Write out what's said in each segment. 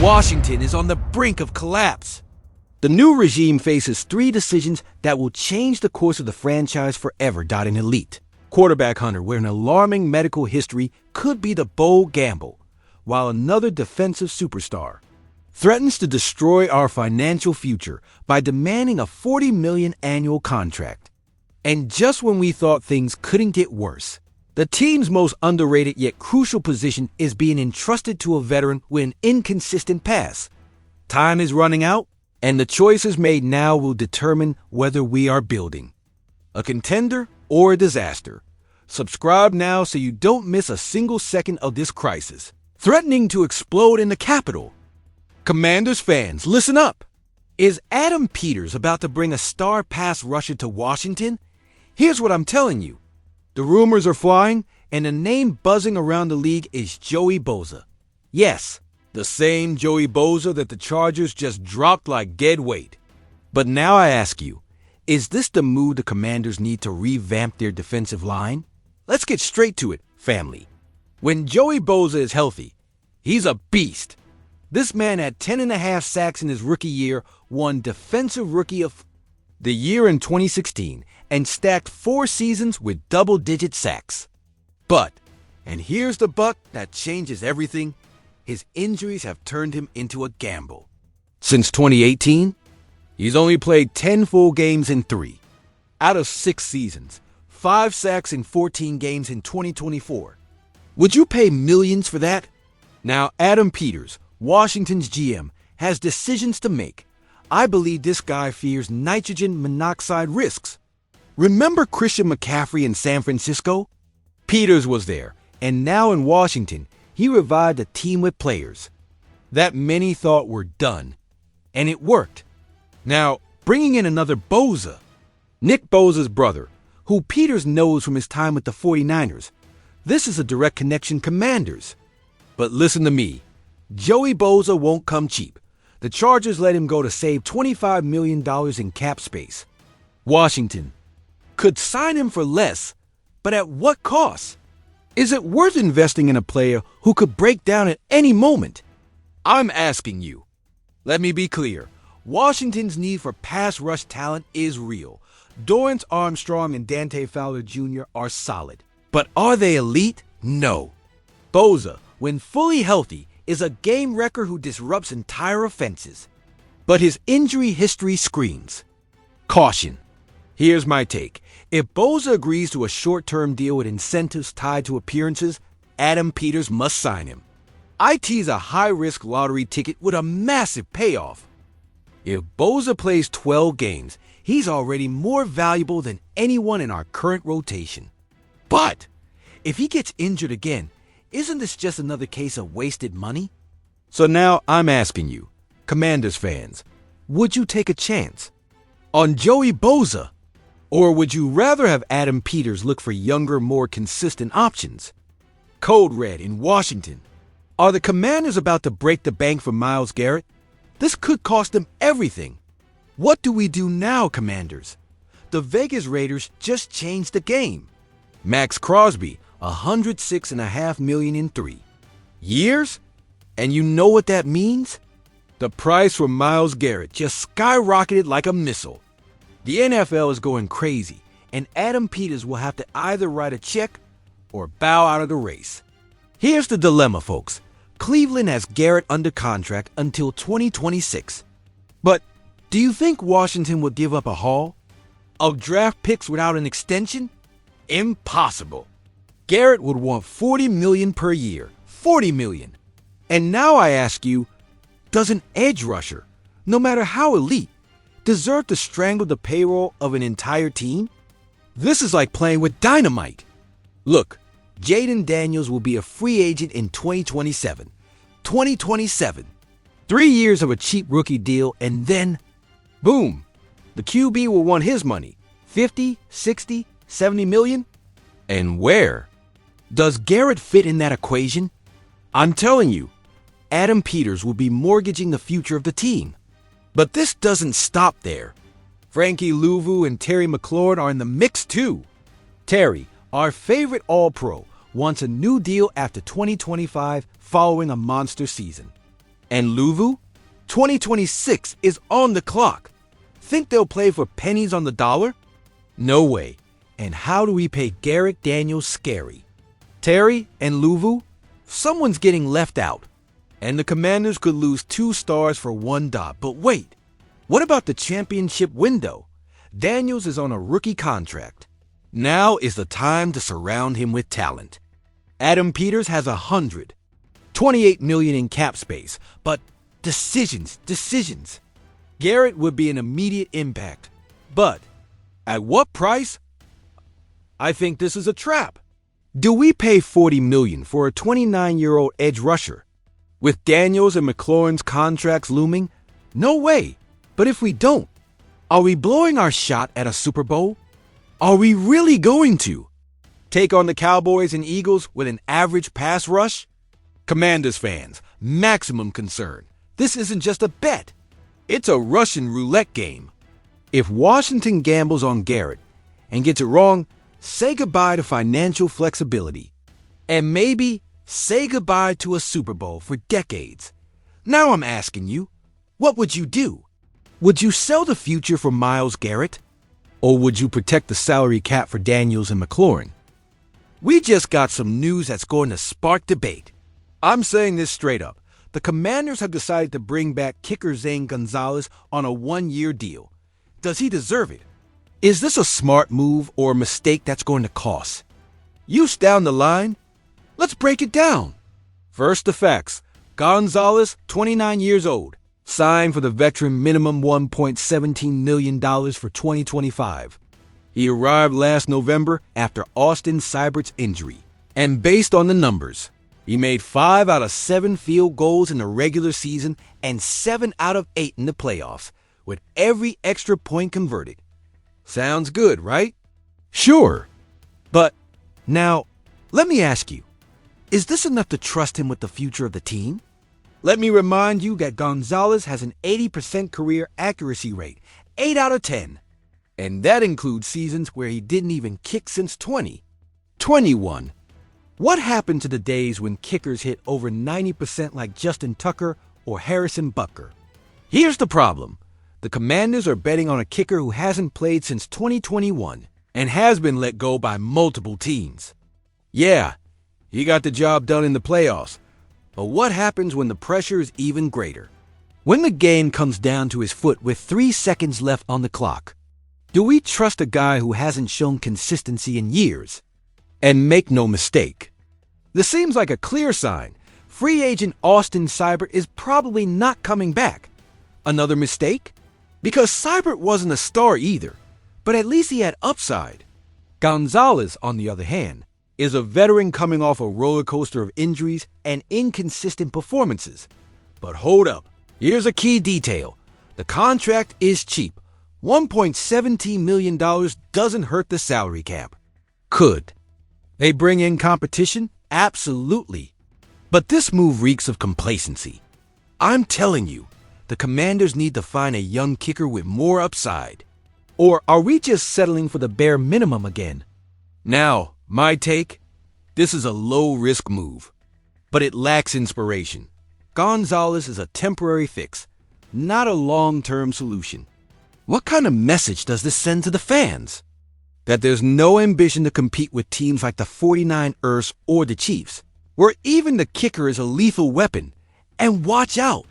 Washington is on the brink of collapse. The new regime faces 3 decisions that will change the course of the franchise forever. An elite quarterback hunter with an alarming medical history could be the bold gamble, while another defensive superstar threatens to destroy our financial future by demanding a $40 million annual contract. And just when we thought things couldn't get worse, the team's most underrated yet crucial position is being entrusted to a veteran with an inconsistent past. Time is running out, and the choices made now will determine whether we are building a contender or a disaster. Subscribe now so you don't miss a single second of this crisis, threatening to explode in the Capitol. Commanders fans, listen up. Is Adam Peters about to bring a star pass rusher to Washington? Here's what I'm telling you. The rumors are flying, and the name buzzing around the league is Joey Bosa. Yes, the same Joey Bosa that the Chargers just dropped like dead weight. But now I ask you, is this the move the Commanders need to revamp their defensive line? Let's get straight to it, family. When Joey Bosa is healthy, he's a beast. This man had 10.5 sacks in his rookie year, won Defensive Rookie of the Year in 2016, and stacked 4 seasons with double-digit sacks. But, and here's the but that changes everything, his injuries have turned him into a gamble. Since 2018, he's only played 10 full games in 3 out of 6 seasons, 5 sacks in 14 games in 2024. Would you pay millions for that? Now, Adam Peters, Washington's GM, has decisions to make. I believe this guy fears nitrogen monoxide risks. Remember Christian McCaffrey in San Francisco? Peters was there, and now in Washington, he revived a team with players that many thought were done, and it worked. Now, bringing in another Bosa, Nick Bosa's brother, who Peters knows from his time with the 49ers. This is a direct connection, Commanders. But listen to me, Joey Bosa won't come cheap. The Chargers let him go to save $25 million in cap space. Washington could sign him for less, but at what cost? Is it worth investing in a player who could break down at any moment? I'm asking you. Let me be clear. Washington's need for pass rush talent is real. Dorrance Armstrong and Dante Fowler Jr. are solid. But are they elite? No. Bosa, when fully healthy, is a game wrecker who disrupts entire offenses. But his injury history screams caution. Here's my take. If Bosa agrees to a short-term deal with incentives tied to appearances, Adam Peters must sign him. IT's a high-risk lottery ticket with a massive payoff. If Bosa plays 12 games, he's already more valuable than anyone in our current rotation. But if he gets injured again, isn't this just another case of wasted money? So now I'm asking you, Commanders fans, would you take a chance on Joey Bosa? Or would you rather have Adam Peters look for younger, more consistent options? Code Red in Washington. Are the Commanders about to break the bank for Myles Garrett? This could cost them everything. What do we do now, Commanders? The Vegas Raiders just changed the game. Max Crosby, $106.5 million in 3 years? And you know what that means? The price for Myles Garrett just skyrocketed like a missile. The NFL is going crazy, and Adam Peters will have to either write a check or bow out of the race. Here's the dilemma, folks. Cleveland has Garrett under contract until 2026. But do you think Washington would give up a haul of draft picks without an extension? Impossible. Garrett would want $40 million per year. $40 million. And now I ask you, does an edge rusher, no matter how elite, deserve to strangle the payroll of an entire team? This is like playing with dynamite. Look, Jaden Daniels will be a free agent in 2027. 2027. 3 years of a cheap rookie deal, and then, boom, the QB will want his money. 50, 60, 70 million? And where? Does Garrett fit in that equation? I'm telling you, Adam Peters will be mortgaging the future of the team. But this doesn't stop there. Frankie Louvu and Terry McLaurin are in the mix too. Terry, our favorite All-Pro, wants a new deal after 2025 following a monster season. And Luvu? 2026 is on the clock. Think they'll play for pennies on the dollar? No way. And how do we pay Garrett Daniels scary? Terry and Luvu? Someone's getting left out. And the Commanders could lose 2 stars for $1. But wait, what about the championship window? Daniels is on a rookie contract. Now is the time to surround him with talent. Adam Peters has $128 million in cap space, but decisions. Garrett would be an immediate impact. But at what price? I think this is a trap. Do we pay $40 million for a 29-year-old edge rusher? With Daniels and McLaurin's contracts looming? No way. But if we don't, are we blowing our shot at a Super Bowl? Are we really going to take on the Cowboys and Eagles with an average pass rush? Commanders fans, maximum concern. This isn't just a bet. It's a Russian roulette game. If Washington gambles on Garrett and gets it wrong, say goodbye to financial flexibility. And maybe say goodbye to a Super Bowl for decades. Now I'm asking you, what would you do? Would you sell the future for Myles Garrett? Or would you protect the salary cap for Daniels and McLaurin? We just got some news that's going to spark debate. I'm saying this straight up. The Commanders have decided to bring back kicker Zane Gonzalez on a 1-year deal. Does he deserve it? Is this a smart move or a mistake that's going to cost? Use down the line? Let's break it down. First, the facts. Gonzalez, 29 years old. Signed for the veteran minimum $1.17 million for 2025. He arrived last November after Austin Seibert's injury. And based on the numbers, he made 5 out of 7 field goals in the regular season and 7 out of 8 in the playoffs, with every extra point converted. Sounds good, right? Sure. But now, let me ask you, is this enough to trust him with the future of the team? Let me remind you that Gonzalez has an 80% career accuracy rate, 8 out of 10. And that includes seasons where he didn't even kick since 2021. What happened to the days when kickers hit over 90% like Justin Tucker or Harrison Butker? Here's the problem. The Commanders are betting on a kicker who hasn't played since 2021 and has been let go by multiple teams. Yeah, he got the job done in the playoffs. But what happens when the pressure is even greater? When the game comes down to his foot with 3 seconds left on the clock, do we trust a guy who hasn't shown consistency in years? And make no mistake, this seems like a clear sign. Free agent Austin Seibert is probably not coming back. Another mistake? Because Seibert wasn't a star either, but at least he had upside. Gonzalez, on the other hand, is a veteran coming off a roller coaster of injuries and inconsistent performances. But hold up, here's a key detail. The contract is cheap. $1.17 million doesn't hurt the salary cap. Could they bring in competition? Absolutely. But this move reeks of complacency. I'm telling you, the Commanders need to find a young kicker with more upside. Or are we just settling for the bare minimum again? Now, my take, this is a low-risk move, but it lacks inspiration. Gonzalez is a temporary fix, not a long-term solution. What kind of message does this send to the fans? That there's no ambition to compete with teams like the 49ers or the Chiefs, where even the kicker is a lethal weapon. And watch out!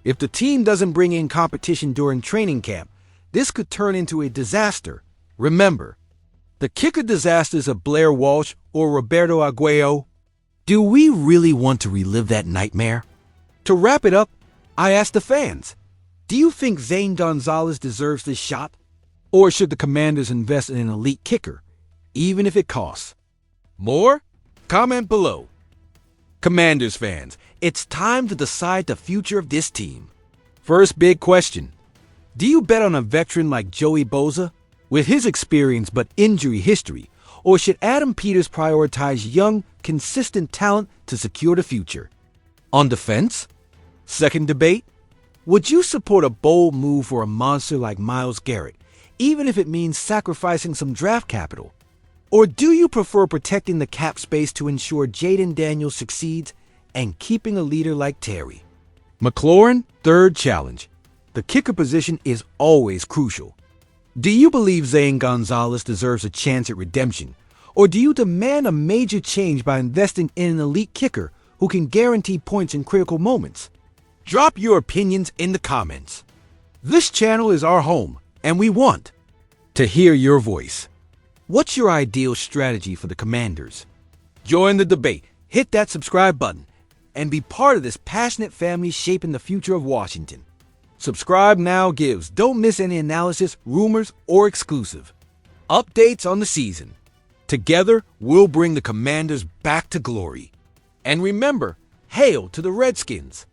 If the team doesn't bring in competition during training camp, this could turn into a disaster. Remember, the kicker disasters of Blair Walsh or Roberto Aguayo. Do we really want to relive that nightmare? To wrap it up, I ask the fans, do you think Zane Gonzalez deserves this shot? Or should the Commanders invest in an elite kicker, even if it costs? More? Comment below. Commanders fans, it's time to decide the future of this team. First big question. Do you bet on a veteran like Joey Bosa, with his experience but injury history, or should Adam Peters prioritize young, consistent talent to secure the future? On defense? Second debate. Would you support a bold move for a monster like Myles Garrett, even if it means sacrificing some draft capital? Or do you prefer protecting the cap space to ensure Jaden Daniels succeeds and keeping a leader like Terry? McLaurin, third challenge. The kicker position is always crucial. Do you believe Zane Gonzalez deserves a chance at redemption? Or do you demand a major change by investing in an elite kicker who can guarantee points in critical moments? Drop your opinions in the comments. This channel is our home, and we want to hear your voice. What's your ideal strategy for the Commanders? Join the debate, hit that subscribe button, and be part of this passionate family shaping the future of Washington. Subscribe now gives. Don't miss any analysis, rumors, or exclusive updates on the season. Together, we'll bring the Commanders back to glory. And remember, hail to the Redskins!